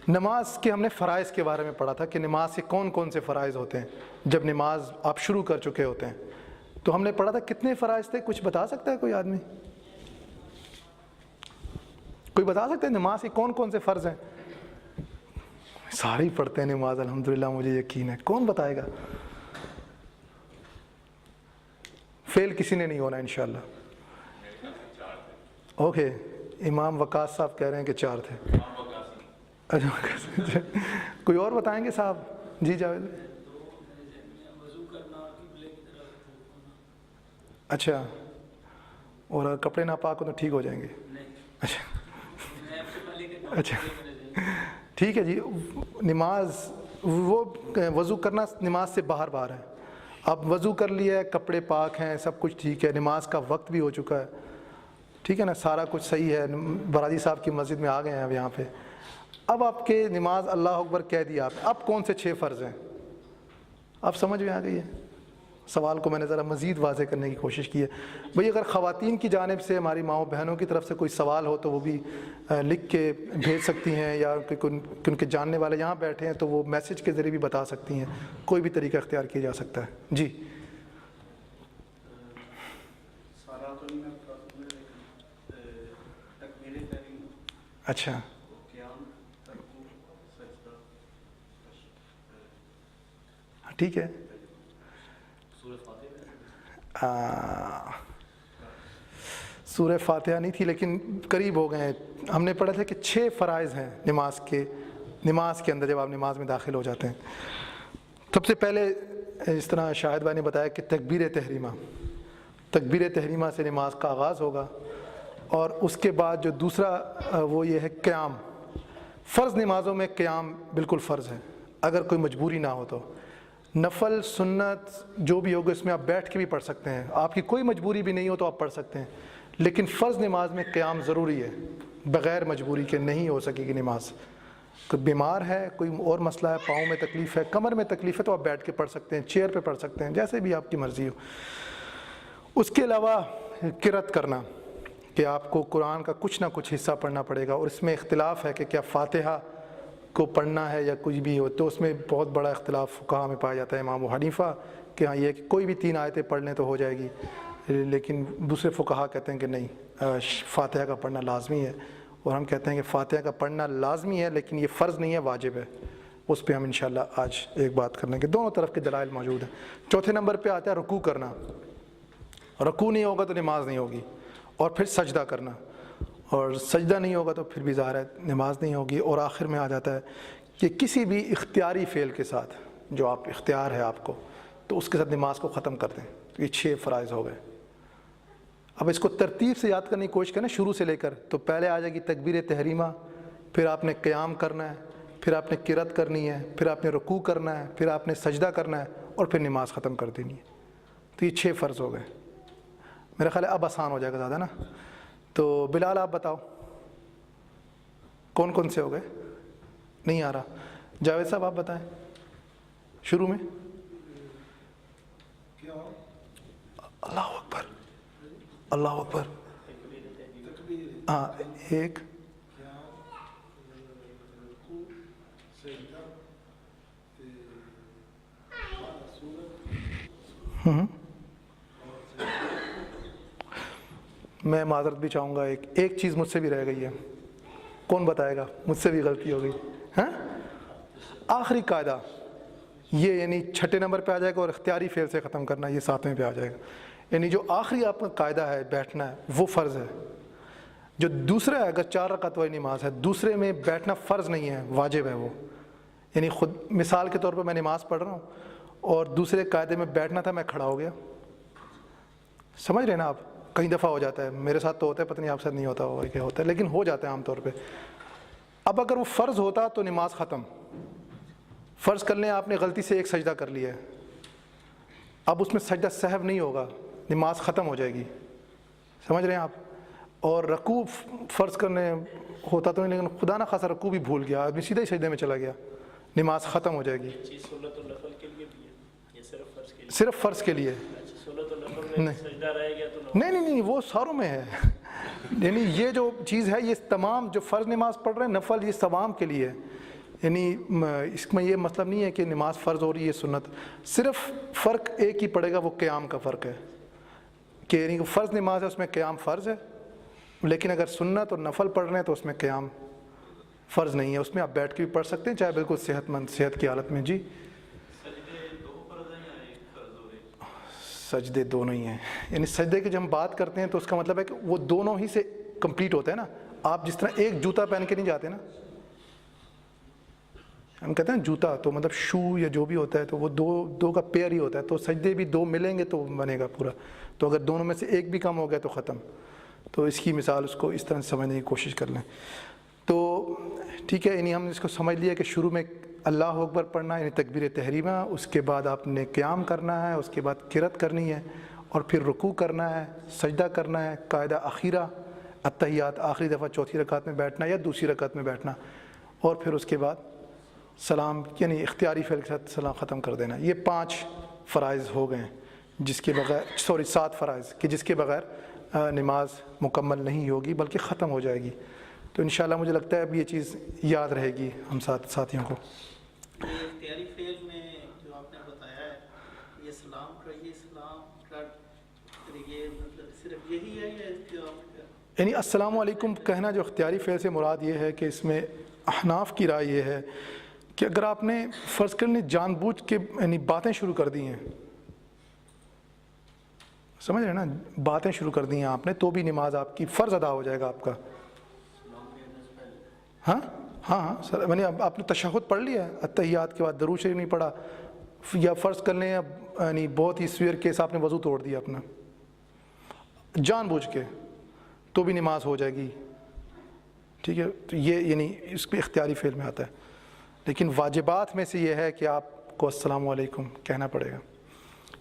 نماز کے ہم نے فرائض کے بارے میں پڑھا تھا کہ نماز کے کون کون سے فرائض ہوتے ہیں جب نماز آپ شروع کر چکے ہوتے ہیں. تو ہم نے پڑھا تھا کتنے فرائض تھے, کچھ بتا سکتا ہے کوئی آدمی؟ کوئی بتا سکتا ہے نماز کے کون کون سے فرض ہیں؟ سارے ہی پڑھتے ہیں نماز الحمدللہ, مجھے یقین ہے. کون بتائے گا؟ فیل کسی نے نہیں ہونا انشاءاللہ. اوکے, امام وقاص صاحب کہہ رہے ہیں کہ 4 تھے. اچھا, کوئی اور بتائیں گے صاحب؟ جی جاوید. اچھا, اور اگر کپڑے ناپاک ہو تو ٹھیک ہو جائیں گے؟ اچھا اچھا ٹھیک ہے جی. نماز وہ وضو کرنا نماز سے باہر ہے. اب وضو کر لیا ہے, کپڑے پاک ہیں, سب کچھ ٹھیک ہے, نماز کا وقت بھی ہو چکا ہے, ٹھیک ہے نا, سارا کچھ صحیح ہے. برادری صاحب کی مسجد میں آ گئے ہیں اب یہاں پہ. اب آپ کے نماز اللہ اکبر کہہ دیا آپ, اب کون سے 6 فرض ہیں؟ اب سمجھ میں آ گئی ہے؟ سوال کو میں نے ذرا مزید واضح کرنے کی کوشش کی ہے. بھئی اگر خواتین کی جانب سے ہماری ماؤں بہنوں کی طرف سے کوئی سوال ہو تو وہ بھی لکھ کے بھیج سکتی ہیں, یا ان کے جاننے والے یہاں بیٹھے ہیں تو وہ میسج کے ذریعے بھی بتا سکتی ہیں. کوئی بھی طریقہ اختیار کیا جا سکتا ہے. جی اچھا ٹھیک ہے. سورہ فاتحہ نہیں تھی لیکن قریب ہو گئے ہیں. ہم نے پڑھا تھا کہ 6 فرائض ہیں نماز کے اندر جب آپ نماز میں داخل ہو جاتے ہیں. سب سے پہلے اس طرح شاہد بھائی نے بتایا کہ تکبیر تحریمہ سے نماز کا آغاز ہوگا, اور اس کے بعد جو دوسرا وہ یہ ہے قیام. فرض نمازوں میں قیام بالکل فرض ہے اگر کوئی مجبوری نہ ہو تو. نفل سنت جو بھی ہوگا اس میں آپ بیٹھ کے بھی پڑھ سکتے ہیں, آپ کی کوئی مجبوری بھی نہیں ہو تو آپ پڑھ سکتے ہیں. لیکن فرض نماز میں قیام ضروری ہے, بغیر مجبوری کے نہیں ہو سکے گی نماز. کوئی بیمار ہے, کوئی اور مسئلہ ہے, پاؤں میں تکلیف ہے, کمر میں تکلیف ہے, تو آپ بیٹھ کے پڑھ سکتے ہیں, چیئر پہ پڑھ سکتے ہیں, جیسے بھی آپ کی مرضی ہو. اس کے علاوہ قرأت کرنا, کہ آپ کو قرآن کا کچھ نہ کچھ حصہ پڑھنا پڑے گا, اور اس میں اختلاف ہے کہ کیا فاتحہ کو پڑھنا ہے یا کچھ بھی ہو. تو اس میں بہت بڑا اختلاف فقہا میں پایا جاتا ہے. امام ابو حنیفہ کہ ہاں یہ کہ کوئی بھی 3 آیتیں پڑھ لیں تو ہو جائے گی, لیکن دوسرے فقہا کہتے ہیں کہ نہیں, فاتحہ کا پڑھنا لازمی ہے. اور ہم کہتے ہیں کہ فاتحہ کا پڑھنا لازمی ہے لیکن یہ فرض نہیں ہے, واجب ہے. اس پہ ہم انشاءاللہ آج ایک بات کرنے کے دونوں طرف کے دلائل موجود ہیں. چوتھے نمبر پہ آتا ہے رکوع کرنا. رکوع نہیں ہوگا تو نماز نہیں ہوگی. اور پھر سجدہ کرنا, اور سجدہ نہیں ہوگا تو پھر بھی ظاہر ہے نماز نہیں ہوگی. اور آخر میں آ جاتا ہے کہ کسی بھی اختیاری فعل کے ساتھ, جو آپ اختیار ہے آپ کو, تو اس کے ساتھ نماز کو ختم کر دیں. تو یہ 6 فرائض ہو گئے. اب اس کو ترتیب سے یاد کرنے کی کوشش کریں شروع سے لے کر. تو پہلے آ جائے گی تکبیر تحریمہ, پھر آپ نے قیام کرنا ہے, پھر آپ نے قرأت کرنی ہے, پھر آپ نے رکوع کرنا ہے, پھر آپ نے سجدہ کرنا ہے, اور پھر نماز ختم کر دینی ہے. تو یہ 6 فرض ہو گئے. میرا خیال ہے اب آسان ہو جائے گا زیادہ نا. تو بلال آپ بتاؤ کون کون سے ہو گئے؟ نہیں آ رہا. جاوید صاحب آپ بتائیں شروع میں. اللہ اکبر, اللہ اکبر. ہاں, ایک میں معذرت بھی چاہوں گا, ایک چیز مجھ سے بھی رہ گئی ہے. کون بتائے گا؟ مجھ سے بھی غلطی ہو گئی. ہاں, آخری قاعدہ یہ, یعنی 6 نمبر پہ آ جائے گا, اور اختیاری فعل سے ختم کرنا یہ 7ویں پہ آ جائے گا. یعنی جو آخری آپ کا قاعدہ ہے بیٹھنا ہے وہ فرض ہے. جو دوسرا ہے, اگر 4 رکعت والی نماز ہے, دوسرے میں بیٹھنا فرض نہیں ہے, واجب ہے وہ. یعنی خود مثال کے طور پہ میں نماز پڑھ رہا ہوں اور دوسرے قاعدے میں بیٹھنا تھا, میں کھڑا ہو گیا. سمجھ رہے نا آپ؟ کئی دفعہ ہو جاتا ہے, میرے ساتھ تو ہوتا ہے, پتہ نہیں آپ ساتھ نہیں ہوتا ہوگا کیا ہوتا ہے, لیکن ہو جاتا ہے عام طور پہ. اب اگر وہ فرض ہوتا تو نماز ختم. فرض کر لیں آپ نے غلطی سے ایک سجدہ کر لیا ہے, اب اس میں سجدہ سہو نہیں ہوگا, نماز ختم ہو جائے گی. سمجھ رہے ہیں آپ؟ اور رکوع فرض کرنے ہوتا تو نہیں, لیکن خدا نہ خاصا رکوع بھی بھول گیا, آدمی سیدھا ہی سجدے میں چلا گیا, نماز ختم ہو جائے گی. صرف فرض کے لیے نہیں, وہ ساروں میں ہے. یعنی یہ جو چیز ہے یہ تمام جو فرض نماز پڑھ رہے ہیں نفل, یہ تمام کے لیے. یعنی اس میں یہ مطلب نہیں ہے کہ نماز فرض ہو رہی ہے سنت، صرف فرق ایک ہی پڑے گا، وہ قیام کا فرق ہے کہ یعنی فرض نماز ہے اس میں قیام فرض ہے، لیکن اگر سنت اور نفل پڑھ رہے ہیں تو اس میں قیام فرض نہیں ہے، اس میں آپ بیٹھ کے بھی پڑھ سکتے ہیں چاہے بالکل صحت کی حالت میں. جی سجدے دو نہیں ہیں، یعنی سجدے کی جب ہم بات کرتے ہیں تو اس کا مطلب ہے کہ وہ دونوں ہی سے کمپلیٹ ہوتا ہے نا. آپ جس طرح ایک جوتا پہن کے نہیں جاتے نا، ہم کہتے ہیں جوتا تو مطلب شو یا جو بھی ہوتا ہے تو وہ دو کا پیئر ہی ہوتا ہے، تو سجدے بھی دو ملیں گے تو بنے گا پورا. تو اگر دونوں میں سے ایک بھی کم ہو گیا تو ختم. تو اس کی مثال اس کو اس طرح سمجھنے کی کوشش کر لیں. تو ٹھیک ہے، یعنی ہم اس کو سمجھ لیا کہ شروع میں اللہ اکبر پڑھنا یعنی تکبیر تحریمہ، اس کے بعد آپ نے قیام کرنا ہے، اس کے بعد قرات کرنی ہے، اور پھر رکوع کرنا ہے، سجدہ کرنا ہے، قاعدہ اخیرہ التحیات آخری دفعہ چوتھی رکعت میں بیٹھنا یا دوسری رکعت میں بیٹھنا، اور پھر اس کے بعد سلام یعنی اختیاری فعل کے ساتھ سلام ختم کر دینا. یہ 5 فرائض ہو گئے جس کے بغیر 7 فرائض کہ جس کے بغیر نماز مکمل نہیں ہوگی بلکہ ختم ہو جائے گی. تو انشاءاللہ مجھے لگتا ہے اب یہ چیز یاد رہے گی ہم ساتھیوں کو. اختیاری فعل میں جو آپ نے بتایا ہے یہ سلام کا، یہ سلام کا یہ مطلب صرف یہی ہے یا یعنی السلام علیکم کہنا جو اختیاری فعل سے مراد یہ ہے کہ اس میں احناف کی رائے یہ ہے کہ اگر آپ نے فرض کرنے جان بوجھ کے یعنی باتیں شروع کر دی ہیں، سمجھ رہے ہیں نا، باتیں شروع کر دی ہیں آپ نے، تو بھی نماز آپ کی فرض ادا ہو جائے گا آپ کا. ہاں ہاں ہاں سر، میں نے آپ نے تشہد پڑھ لیا التحیات کے بعد درود شریف نہیں پڑھا، یا فرض کر لیں یعنی بہت ہی سویر کیس آپ نے وضو توڑ دیا اپنا جان بوجھ کے، تو بھی نماز ہو جائے گی. ٹھیک ہے، تو یہ یعنی اس پہ اختیاری فعل میں آتا ہے. لیکن واجبات میں سے یہ ہے کہ آپ کو السلام علیکم کہنا پڑے گا.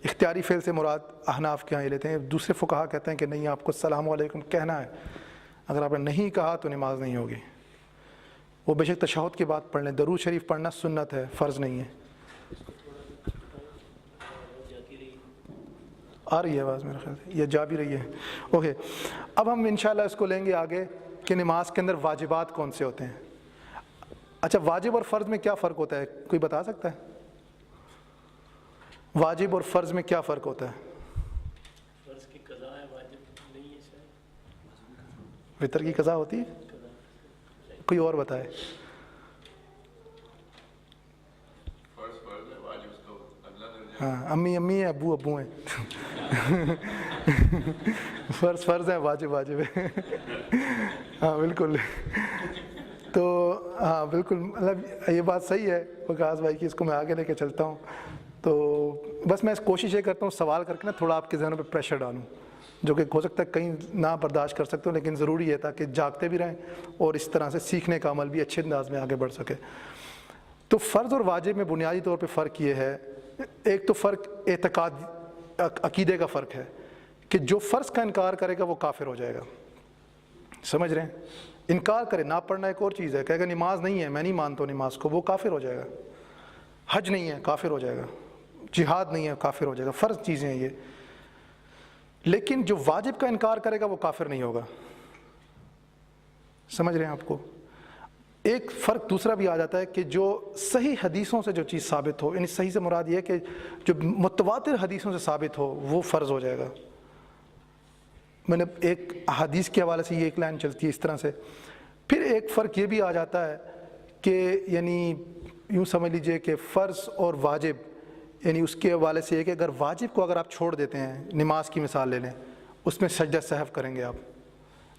اختیاری فعل سے مراد احناف کے یہاں یہ لیتے ہیں، دوسرے فقہا کہتے ہیں کہ نہیں، آپ کو السلام علیکم کہنا ہے، اگر آپ نے نہیں کہا تو نماز نہیں ہوگی. وہ بے شک تشہد کے بعد پڑھ لیں، درود شریف پڑھنا سنت ہے، فرض نہیں ہے. آ رہی ہے آواز میرے خیال سے، یا جا بھی رہی ہے؟ اوکے، اب ہم انشاءاللہ اس کو لیں گے آگے کہ نماز کے اندر واجبات کون سے ہوتے ہیں. اچھا، واجب اور فرض میں کیا فرق ہوتا ہے؟ کوئی بتا سکتا ہے واجب اور فرض میں کیا فرق ہوتا ہے؟ فرض کی قضا ہے، واجب نہیں ہے شاید. وتر کی قضا ہوتی ہے؟ کوئی اور بتائے. ہاں، امی امی ہیں، ابو ابو ہیں. فرض ہے، واجب ہے. ہاں بالکل. تو ہاں بالکل، مطلب یہ بات صحیح ہے وقاص بھائی کی، اس کو میں آگے لے کے چلتا ہوں. تو بس میں کوشش یہ کرتا ہوں سوال کر کے نا تھوڑا آپ کے ذہنوں پہ پریشر ڈالوں، جو کہ ہو سکتا ہے کہیں نہ برداشت کر سکتے ہو، لیکن ضروری ہے تاکہ جاگتے بھی رہیں اور اس طرح سے سیکھنے کا عمل بھی اچھے انداز میں آگے بڑھ سکے. تو فرض اور واجب میں بنیادی طور پہ فرق یہ ہے، ایک تو فرق اعتقاد عقیدے کا فرق ہے کہ جو فرض کا انکار کرے گا وہ کافر ہو جائے گا. سمجھ رہے ہیں؟ انکار کرے، نہ پڑھنا ایک اور چیز ہے، کہے گا نماز نہیں ہے، میں نہیں مانتا نماز کو، وہ کافر ہو جائے گا. حج نہیں ہے، کافر ہو جائے گا. جہاد نہیں ہے، کافر ہو جائے گا. فرض چیزیں ہیں یہ. لیکن جو واجب کا انکار کرے گا وہ کافر نہیں ہوگا. سمجھ رہے ہیں آپ کو؟ ایک فرق دوسرا بھی آ جاتا ہے کہ جو صحیح حدیثوں سے جو چیز ثابت ہو، یعنی صحیح سے مراد یہ ہے کہ جو متواتر حدیثوں سے ثابت ہو وہ فرض ہو جائے گا. میں نے ایک حدیث کے حوالے سے یہ ایک لائن چلتی ہے اس طرح سے. پھر ایک فرق یہ بھی آ جاتا ہے کہ یعنی یوں سمجھ لیجئے کہ فرض اور واجب، یعنی اس کے حوالے سے یہ کہ اگر واجب کو اگر آپ چھوڑ دیتے ہیں، نماز کی مثال لے لیں، اس میں سجدہ سہو کریں گے آپ،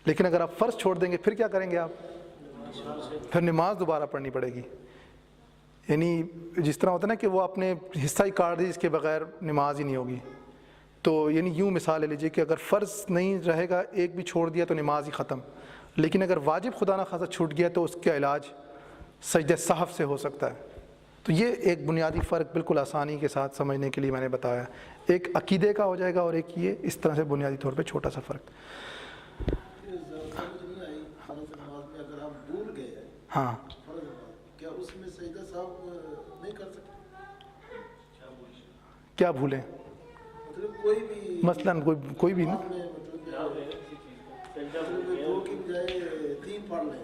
لیکن اگر آپ فرض چھوڑ دیں گے پھر کیا کریں گے آپ؟ پھر نماز دوبارہ پڑھنی پڑے گی. یعنی جس طرح ہوتا ہے نا کہ وہ اپنے حصہ ہی کاٹ دی، اس کے بغیر نماز ہی نہیں ہوگی. تو یعنی یوں مثال لے لیجیے کہ اگر فرض نہیں رہے گا، ایک بھی چھوڑ دیا تو نماز ہی ختم. لیکن اگر واجب خدا نہ خاصہ چھوٹ گیا تو اس کا علاج سجدہ سہو سے ہو سکتا ہے. تو یہ ایک بنیادی فرق بالکل آسانی کے ساتھ سمجھنے کے لیے میں نے بتایا. ایک عقیدے کا ہو جائے گا اور ایک یہ اس طرح سے بنیادی طور پہ چھوٹا سا فرق. ہاں، کیا اس میں سجدہ سہو نہیں کر سکتے؟ کیا بھولیں؟ مطلب کوئی بھی مثلاً کوئی بھی نہیں، دو کی بجائے 3 پڑھ لیں.